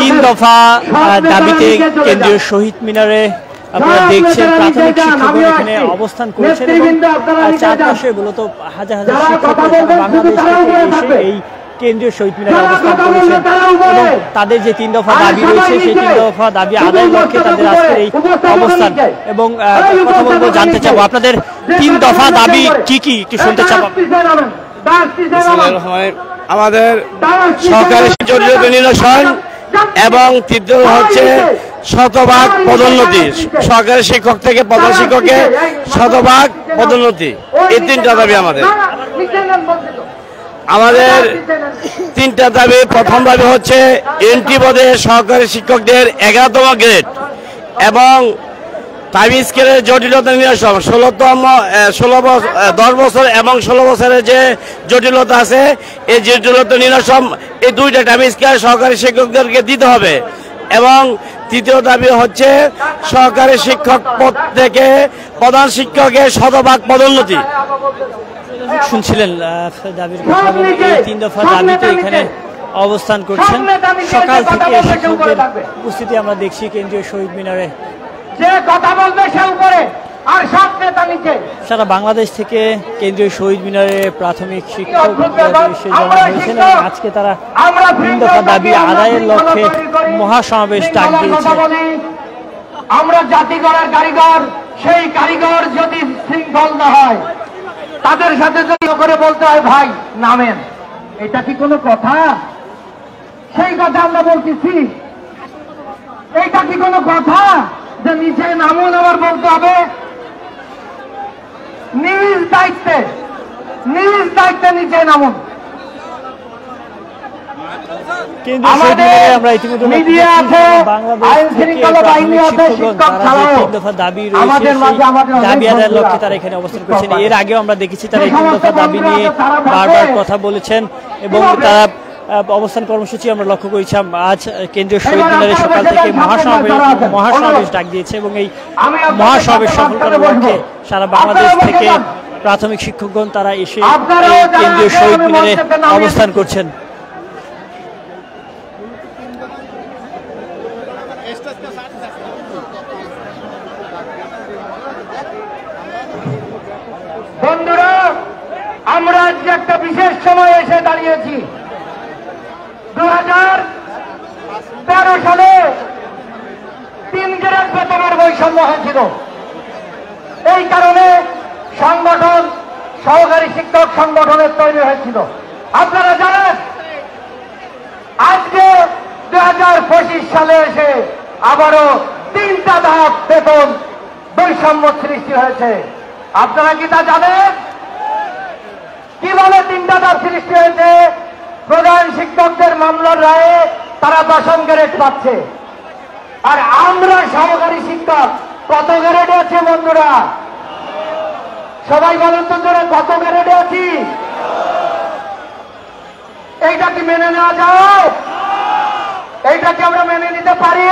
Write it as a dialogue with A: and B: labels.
A: তিন দফা দাবিতে কেন্দ্রীয় শহীদ মিনারে আপনারা দেখছেন প্রাথমিক শিক্ষকগণ এখানে অবস্থান করেছেন এবং চারপাশে মূলত হাজার হাজার শিক্ষক বাংলাদেশ থেকে এসে এই কেন্দ্রীয় শহীদ মিনারে অবস্থান করেছেন এবং তাদের যে তিন দফা দাবি রয়েছে সেই তিন দফা দাবি আদায়ের লক্ষ্যে তাদের আজকের এই অবস্থান এবং কথা বলবো জানতে চাবো আপনাদের তিন দফা দাবি কি কি একটু শুনতে চাবো।
B: আমাদের সরকারি জরুরি নিরসন এবং তৃতীয় হচ্ছে শতভাগ পদোন্নতি, সরকারি শিক্ষক থেকে প্রধান শিক্ষকে শতভাগ পদোন্নতি, এই তিনটা দাবি আমাদের তিনটা দাবি। প্রথম দাবি হচ্ছে এন্ট্রি পদে সরকারি শিক্ষকদের 11তম গ্রেড এবং টাইম স্কেলের জটিলতা নিরসন 10 বছর এবং 16 বছরের যে জটিলতা আছে এই জটিলতা নিরসন, এই দুইটা টাইম স্কেল সরকারি শিক্ষকদেরকে দিতে হবে। এবং তৃতীয় দাবি হচ্ছে সরকারি শিক্ষক পদ থেকে প্রধান শিক্ষকের শতভাগ পদোন্নতি।
A: শুনছিলেন দাবির কথা এবং এই তিন দফা দাবিতে এখানে অবস্থান করছেন সকাল থেকে শিক্ষকদের উপস্থিতি আমরা দেখছি কেন্দ্রীয় শহীদ মিনারে।
C: যে কথা বলবে সে উপরে আর সব নেতা নিচে।
A: সারা বাংলাদেশ থেকে কেন্দ্রীয় শহীদ মিনারে প্রাথমিক শিক্ষক এসে জমা হয়েছেন এবং আজকে তারা তিন দফা দাবি আদায়ের লক্ষ্যে মহাসমাবেশ ডাক দিয়েছে।
C: আমরা জাতি গড়ার কারিগর, সেই কারিগর যদি শৃঙ্খল না হয় তাদের সাথে যদি করে বলতে হয় ভাই নামেন, এটা কি কোনো কথা? সেই কথা আমরা বলতেছি, এইটা কি কোনো কথা যে নিচে নামুন আবার বলতে হবে? নিজ দায়িত্বে নিচে নামুন।
A: আমরা ইতিমধ্যে দাবি আদায়ের লক্ষ্যে তারা এখানে অবস্থান করছেন। এর আগেও আমরা দেখেছি তারা এই তিন দফা দাবি নিয়ে বারবার কথা বলেছেন এবং তারা অবস্থান কর্মসূচি আমরা লক্ষ্য করেছি। আজ কেন্দ্রীয় শহীদ মিনারে সকাল থেকে মহাসমাবেশ ডাক দিয়েছে এবং এই মহাসমাবেশ সফল করার লক্ষ্যে সারা বাংলাদেশ থেকে প্রাথমিক শিক্ষকগণ তারা এসে কেন্দ্রীয় শহীদ মিনারে অবস্থান করছেন।
C: বন্ধুরা, আমরা আজকে একটা বিশেষ সময় এসে দাঁড়িয়েছি। 2013 সালে 3 গ্রেড বেতনের বৈষম্য হয়েছিল। এই কারণে সংগঠন সহকারী শিক্ষক সংগঠনের তৈরি হয়েছিল। আপনারা জানেন আজকে 2025 সালে এসে আবারও 3টা ধাপ বেতন বৈষম্য সৃষ্টি হয়েছে। আপনারা কি তা জানেন? কিভাবে 3টা ধাপ সৃষ্টি হয়েছে? প্রধান শিক্ষকদের মামলার রায়ে তারা 10ম গ্রেড পাচ্ছে, আর আমরা সহকারী শিক্ষক কত গ্রেডে আছি বন্ধুরা? সবাই বলেন তো জোরে, কত গ্রেডে আছি? এইটা কি মেনে নেওয়া যায়? এইটা কি আমরা মেনে নিতে পারি?